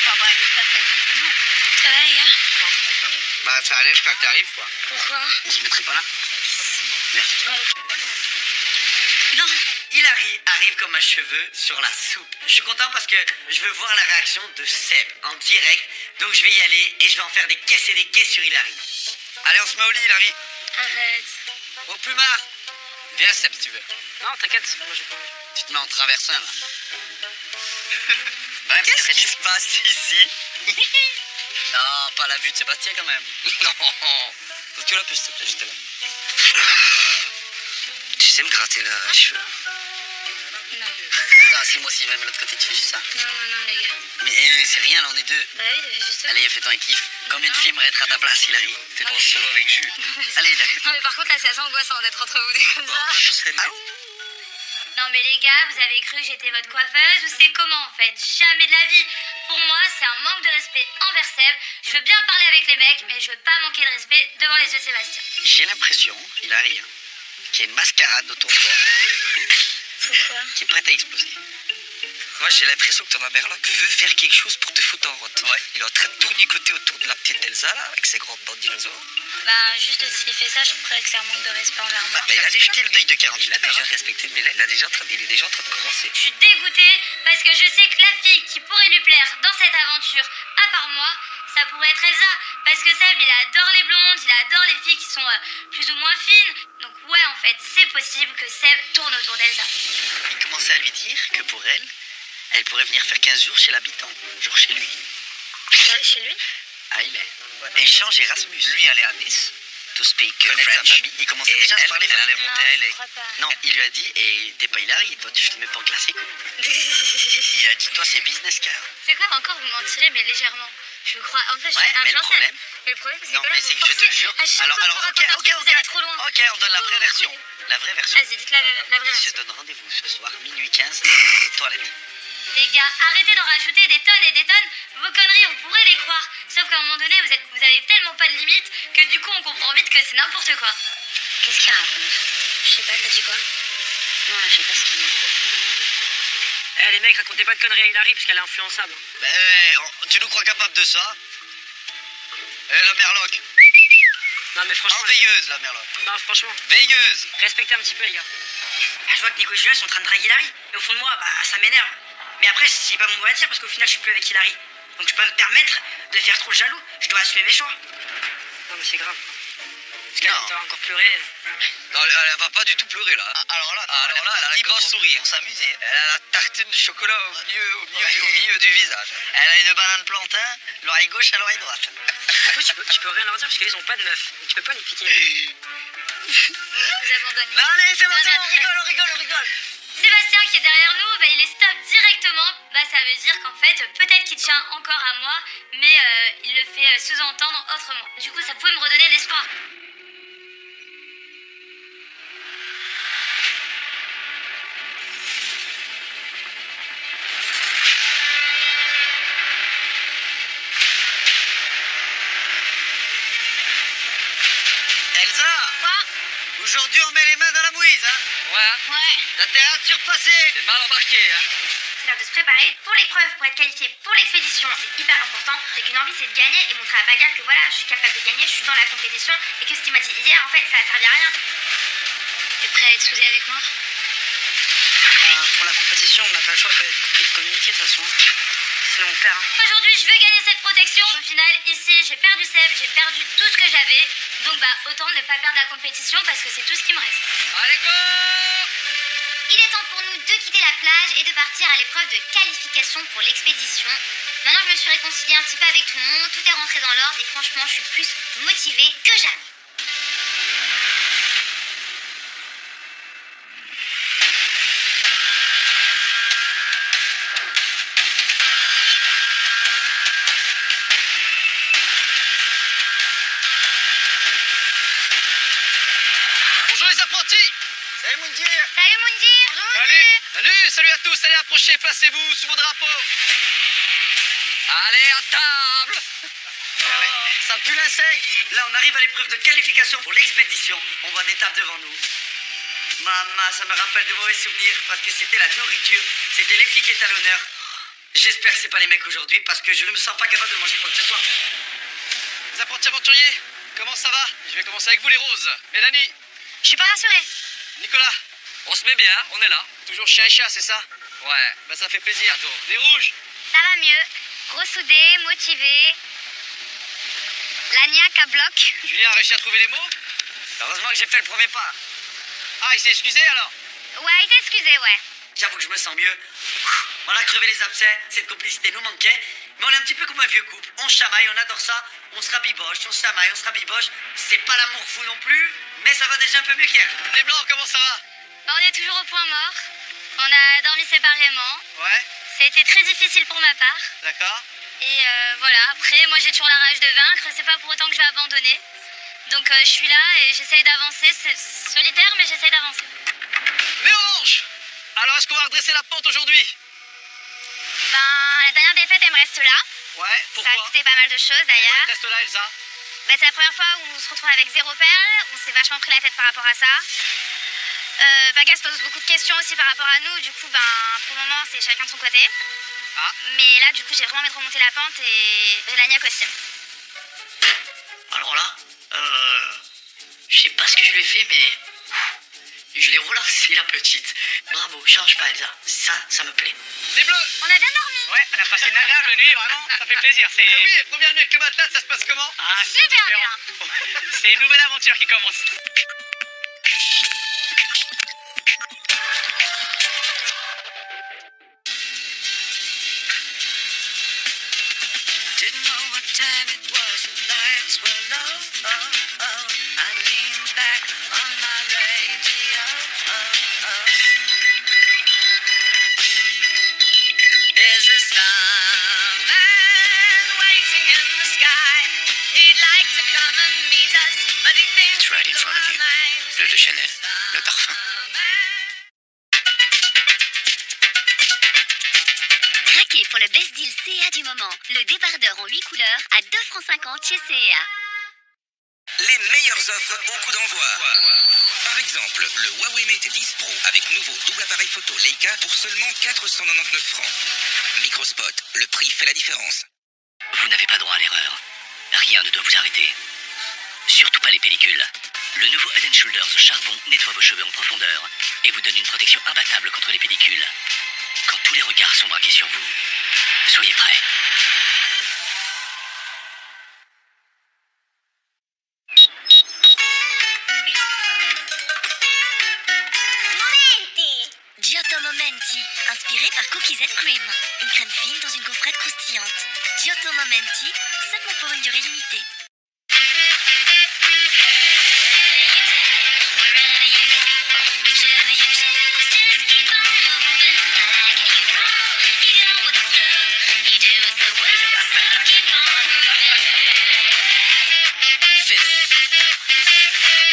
Ça va, les gars? Bah, ça allait jusqu'à que t'arrives, quoi. Pourquoi? On se mettrait pas là? Merci. Non. Hilary arrive comme un cheveu sur la soupe. Je suis content parce que je veux voir la réaction de Seb en direct. Donc je vais y aller et je vais en faire des caisses et des caisses sur Hilary. Allez, on se met au lit, Hilary. Arrête. Au plumard. Viens, Seb, si tu veux. Non, t'inquiète, moi j'ai pas envie. Tu te mets en traversin, là. Bref, qu'est-ce qui se passe ici? Non, pas la vue de Sébastien quand même. Non. Faut-tu la plus, s'il te plaît, j'étais là. Tu sais me gratter les cheveux? Non. Attends, assieds-moi si je vais me l'autre côté, tu fais juste ça. Non, les gars. Mais c'est rien, là, on est deux. Bah oui, juste ça. Allez, fais-toi un kiff. Combien de filles me être à ta place, Hilary? T'es pas en solo avec Jules. Allez, Hilary. Non, mais par contre, là, c'est assez angoissant d'être entre vous deux comme ça. Non mais les gars, vous avez cru que j'étais votre coiffeuse ou c'est comment en fait? Jamais de la vie. Pour moi, c'est un manque de respect envers Seb. Je veux bien parler avec les mecs, mais je veux pas manquer de respect devant les yeux de Sébastien. J'ai l'impression, Hilary, qu'il y a une mascarade autour de toi Pourquoi? qui est prête à exploser. Moi, j'ai l'impression que ton Amerloc veut faire quelque chose pour te foutre en route. Ouais. Il est en train de tournicoter autour de la petite Elsa, là, avec ses grandes dents de dinosaures. Bah, juste s'il fait ça, je trouverais que c'est un manque de respect envers moi. Mais il a respecté le deuil de 48 Il a déjà heures. respecté, mais là, il est déjà en train de commencer. Je suis dégoûtée parce que je sais que la fille qui pourrait lui plaire dans cette aventure, à part moi, ça pourrait être Elsa. Parce que Seb, il adore les blondes, il adore les filles qui sont plus ou moins fines. Donc ouais, en fait, c'est possible que Seb tourne autour d'Elsa. Il commençait à lui dire que pour elle, elle pourrait venir faire 15 jours chez l'habitant, genre chez lui. Chez lui? Ah, il est. Échange Erasmus. Lui aller à Nice, to speak connaître sa French. famille. Il commençait Et déjà à se elle, parler elle allait français. monter, elle. Je crois pas. Non, il lui a dit, et t'es pas Hilary, toi tu te mets pas en classique. Il a dit, toi c'est business car. C'est quoi encore, vous mentirez, mais légèrement. Je vous crois. En fait, je suis Ouais, mais le influenceuse. problème. Mais le problème, c'est Non, que là, mais vous c'est que je te forcez le jure. à chaque Alors, fois que vous racontez un truc, vous allez trop loin. Ok, on donne la vraie version. La vraie version. Vas-y, dites la vraie Il se version. donne rendez-vous ce soir, minuit 15, toilette. Les gars, arrêtez d'en rajouter des tonnes et des tonnes. Vos conneries, on pourrait les croire. Sauf qu'à un moment donné, vous avez tellement pas de limites que du coup, on comprend vite que c'est n'importe quoi. Qu'est-ce qu'il raconte? Je sais pas, t'as dit quoi? Non, là, je sais pas ce qu'il dit. Eh, les mecs, racontez pas de conneries à Hilary parce qu'elle est influençable. Tu nous crois capable de ça? La Merloc. Non, mais franchement. En les gars. veilleuse, la Merloc. Non, franchement. Veilleuse. Respectez un petit peu, les gars. Je vois que Nico et Julien sont en train de draguer Hilary. Et au fond de moi, bah, ça m'énerve. Mais après, c'est pas mon mot à dire parce qu'au final, je suis plus avec Hilary. Donc je peux pas me permettre de faire trop le jaloux. Je dois assumer mes choix. Non, mais c'est grave. Parce qu'elle Non. va encore pleurer. Non, elle va pas du tout pleurer là. Alors là, Alors là, elle a un grand sourire. Pour s'amuser. Elle a la tartine de chocolat au milieu du visage. Elle a une banane plantain, l'oreille gauche à l'oreille droite. En plus, tu peux rien leur dire parce qu'ils ont pas de meuf. Donc tu peux pas les piquer. Vous abandonnez. Non, allez, c'est bon, on rigole. Sébastien qui est derrière nous, bah, il est stop directement. Bah, ça veut dire qu'en fait, peut-être qu'il tient encore à moi, mais il le fait sous-entendre autrement. Du coup, ça pouvait me redonner de l'espoir. Elsa, aujourd'hui on met les mains dans la mouise, hein. Ouais, T'as intérêt à te surpasser. c'est mal embarqué, hein. C'est l'heure de se préparer pour l'épreuve, pour être qualifié pour l'expédition. C'est hyper important. J'ai qu'une envie, c'est de gagner et montrer à Paga que voilà, je suis capable de gagner, je suis dans la compétition et que ce qu'il m'a dit hier, en fait, ça a servi à rien. T'es prêt à être soudé avec moi? Pour la compétition, on n'a pas le choix que de communiquer de toute façon. Sinon on perd. Aujourd'hui, je veux gagner cette protection. Au final, ici, j'ai perdu Seb, j'ai perdu tout ce que j'avais. Donc, bah, autant ne pas perdre la compétition parce que c'est tout ce qui me reste. Allez, go! Il est temps pour nous de quitter la plage et de partir à l'épreuve de qualification pour l'expédition. Maintenant, je me suis réconciliée un petit peu avec tout le monde, tout est rentré dans l'ordre et franchement, je suis plus motivée que jamais. Bonjour les apprentis. Salut Moundir. Salut Moundir! Salut à tous, allez approchez, placez-vous sous vos drapeaux. Allez, à table! Ça pue l'insecte. Là, on arrive à l'épreuve de qualification pour l'expédition. On voit des tables devant nous. Maman, ça me rappelle de mauvais souvenirs parce que c'était la nourriture. C'était les filles qui étaient à l'honneur. J'espère que c'est pas les mecs aujourd'hui parce que je ne me sens pas capable de manger quoi que ce soit. Les apprentis aventuriers, comment ça va? Je vais commencer avec vous les roses. Mélanie, Je suis pas rassurée. Nicolas, On se met bien, on est là. toujours chien et chat, c'est ça? Ouais. Bah ça fait plaisir. Les rouges, Ça va mieux. Ressoudé, motivé. La niaque à bloc. Julien a réussi à trouver les mots? Heureusement que j'ai fait le premier pas. Ah, il s'est excusé alors? Ouais, il s'est excusé, ouais. J'avoue que je me sens mieux. On a crevé les abcès, cette complicité nous manquait. Mais on est un petit peu comme un vieux couple. On se chamaille, on adore ça. On se rabiboche, on se chamaille, on se rabiboche. C'est pas l'amour fou non plus, mais ça va déjà un peu mieux qu'hier. Les blancs, comment ça va? Bah, on est toujours au point mort. On a dormi séparément. Ouais, Ça a été très difficile pour ma part. d'accord. Et voilà, après, moi j'ai toujours la rage de vaincre. C'est pas pour autant que je vais abandonner. Donc je suis là et j'essaye d'avancer. C'est solitaire, mais j'essaye d'avancer. Les oranges, alors est-ce qu'on va redresser la pente aujourd'hui? Ben, la dernière défaite, elle me reste là. Ouais, Ça a pourquoi? coûté pas mal de choses Pourquoi d'ailleurs. elle reste là, Elsa? Bah, c'est la première fois où on se retrouve avec 0 perle. On s'est vachement pris la tête par rapport à ça. Paga se pose beaucoup de questions aussi par rapport à nous. Du coup, ben, pour le moment, c'est chacun de son côté. Ah. Mais là, du coup, j'ai vraiment envie de remonter la pente et j'ai la niaque aussi. Alors là, je sais pas ce que je lui ai fait, mais je l'ai relancé la petite. Bravo, change pas Elsa. Ça me plaît. Les bleus. On a bien dormi. Ouais, on a passé une agréable nuit, vraiment, ça fait plaisir. C'est... Ah oui, première nuit avec le matelas, ça se passe comment? Ah, c'est Super différent. C'est une nouvelle aventure qui commence. Didn't know what time it was, the lights were low. I bleu de Chanel, le parfum. Craquez pour le best deal CA du moment. Le débardeur en 8 couleurs à 2,50 € chez CA. Les meilleures offres au coup d'envoi. Par exemple, le Huawei Mate 10 Pro avec nouveau double appareil photo Leica pour seulement 499 francs. Microspot, le prix fait la différence. Vous n'avez pas droit à l'erreur. Rien ne doit vous arrêter. Surtout pas les pellicules. Le nouveau Head & Shoulders charbon nettoie vos cheveux en profondeur et vous donne une protection imbattable contre les pellicules. Quand tous les regards sont braqués sur vous, soyez prêts. Giotto Momenti, inspiré par Cookies and Cream. Une crème fine dans une gaufrette croustillante. Giotto Momenti, seulement pour une durée limitée.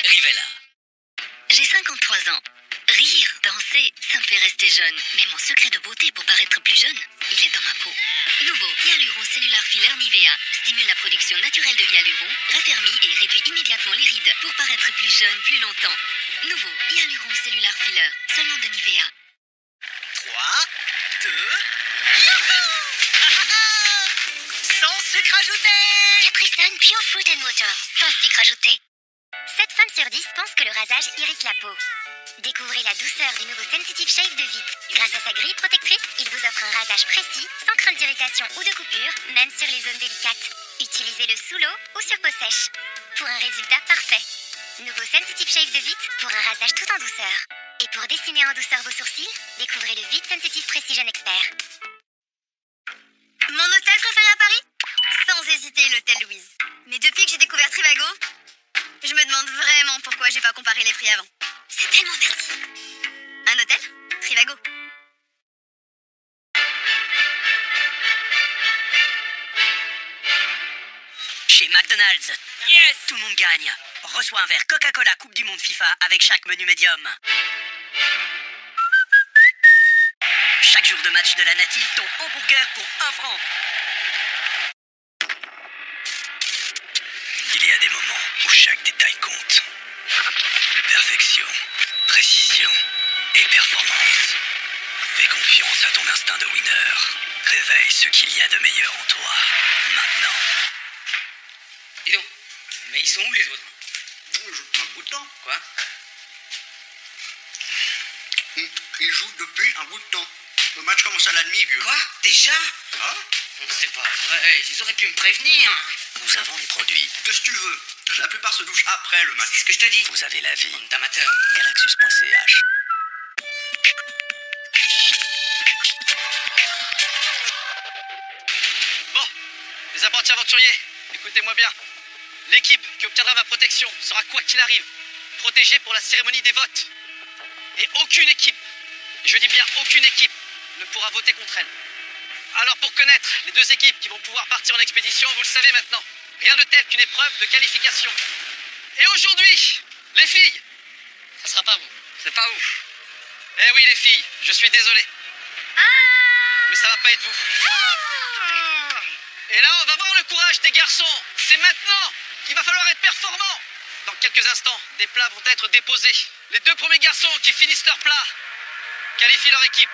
Rivella. J'ai 53 ans. Rire, danser, ça me fait rester jeune. Mais mon secret de beauté pour paraître plus jeune, il est dans ma peau. Nouveau Hyaluron Cellular Filler Nivea stimule la production naturelle de hyaluron, raffermit et réduit immédiatement les rides pour paraître plus jeune plus longtemps. Nouveau Hyaluron Cellular Filler, seulement de Nivea. 3, 2, sans sucre ajouté. Capri Sun Pure Fruit and Water, sans sucre ajouté. 7 femmes sur 10 pensent que le rasage irrite la peau. Découvrez la douceur du nouveau Sensitive Shave de Vite. Grâce à sa grille protectrice, il vous offre un rasage précis, sans crainte d'irritation ou de coupure, même sur les zones délicates. Utilisez-le sous l'eau ou sur peau sèche. Pour un résultat parfait. Nouveau Sensitive Shave de Vite pour un rasage tout en douceur. Et pour dessiner en douceur vos sourcils, découvrez le Vite Sensitive Precision Expert. Mon hôtel préféré à Paris ? Sans hésiter, l'hôtel Louise. Mais depuis que j'ai découvert Trivago, je me demande vraiment pourquoi j'ai pas comparé les prix avant. C'est tellement facile. Un hôtel ? Trivago. Chez McDonald's. Yes! Tout le monde gagne. Reçois un verre Coca-Cola Coupe du Monde FIFA avec chaque menu médium. Chaque jour de match de la Nati, ton hamburger pour 1 franc. Il y a des moments où chaque détail compte. Perfection, précision et performance. Fais confiance à ton instinct de winner. Réveille ce qu'il y a de meilleur en toi. Maintenant. Dis donc, mais ils sont où les autres? Ils jouent depuis un bout de temps. Quoi? Ils jouent depuis un bout de temps. Le match commence à la demi, vieux. Quoi? Déjà? Ah? C'est pas vrai, ils auraient pu me prévenir. Nous avons les produits. Qu'est-ce que tu veux? La plupart se douchent après le match. C'est ce que je te dis. Vous avez la vie. Bande d'amateurs. Galaxus.ch. Bon, les apprentis aventuriers, écoutez-moi bien. L'équipe qui obtiendra ma protection sera, quoi qu'il arrive, protégée pour la cérémonie des votes. Et aucune équipe, et je dis bien aucune équipe, ne pourra voter contre elle. Alors pour connaître les 2 équipes qui vont pouvoir partir en expédition, vous le savez maintenant, rien de tel qu'une épreuve de qualification. Et aujourd'hui, les filles, ça sera pas vous. C'est pas ouf. Eh oui les filles, je suis désolé. Mais ça va pas être vous. Et là, on va voir le courage des garçons. C'est maintenant qu'il va falloir être performant. Dans quelques instants, des plats vont être déposés. Les 2 premiers garçons qui finissent leur plat qualifient leur équipe.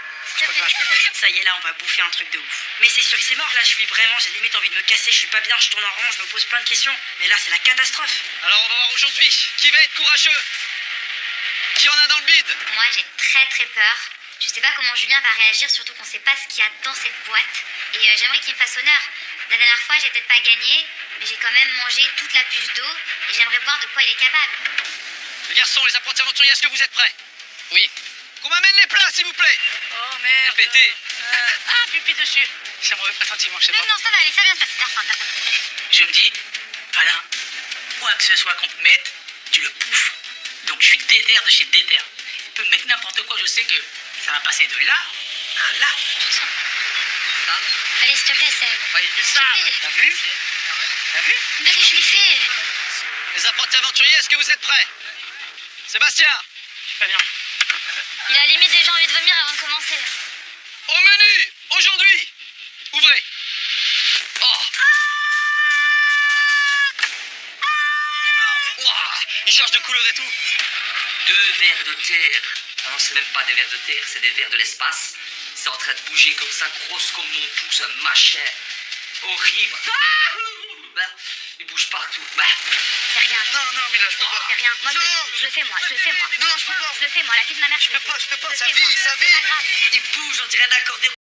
Ça y est, là, on va bouffer un truc de ouf. Mais c'est sûr que c'est mort, là, je suis vraiment, j'ai limite envie de me casser, je suis pas bien, je tourne en rond, je me pose plein de questions. Mais là, c'est la catastrophe. Alors on va voir aujourd'hui qui va être courageux. Qui en a dans le bide? Moi, j'ai très très peur. Je sais pas comment Julien va réagir, surtout qu'on sait pas ce qu'il y a dans cette boîte. Et j'aimerais qu'il me fasse honneur. La dernière fois, j'ai peut-être pas gagné, mais j'ai quand même mangé toute la puce d'eau. Et j'aimerais voir de quoi il est capable. Les garçons, les apprentis aventuriers, est-ce que vous êtes prêts? Oui. Qu'on m'amène les plats, s'il vous plaît. Oh merde. Répétez. Ah, pipi dessus. C'est un mauvais pressentiment, je sais Mais pas. non, ça va aller, ça vient de passer. Je me dis, voilà, quoi que ce soit qu'on te mette, tu le bouffes. Donc je suis déter de chez déter. Il peut me mettre n'importe quoi, je sais que ça va passer de là à là. Ça. Allez, s'il te plaît, Seb. Bah, il fait ça. T'as vu? T'as vu? Mais allez, je l'ai fait. Les apprentis aventuriers, est-ce que vous êtes prêts? Sébastien! Je suis pas bien. Il a limite déjà envie de vomir avant de commencer. Au menu, aujourd'hui, ouvrez. Oh. Ouah, il change de couleur et tout. 2 vers de terre. Alors c'est même pas des vers de terre, c'est des vers de l'espace. C'est en train de bouger comme ça, grosse comme mon pouce, un machin horrible. Bah, il bouge partout. Bah. C'est rien. Non, Mila, je peux pas. C'est rien. Moi, Non. je le fais, moi. Non, je peux pas. Je le fais, moi. La vie de ma mère, je Je peux pas, le sa fais, vie, moi. sa C'est vie. pas grave. Il bouge, on dirait un accordéon.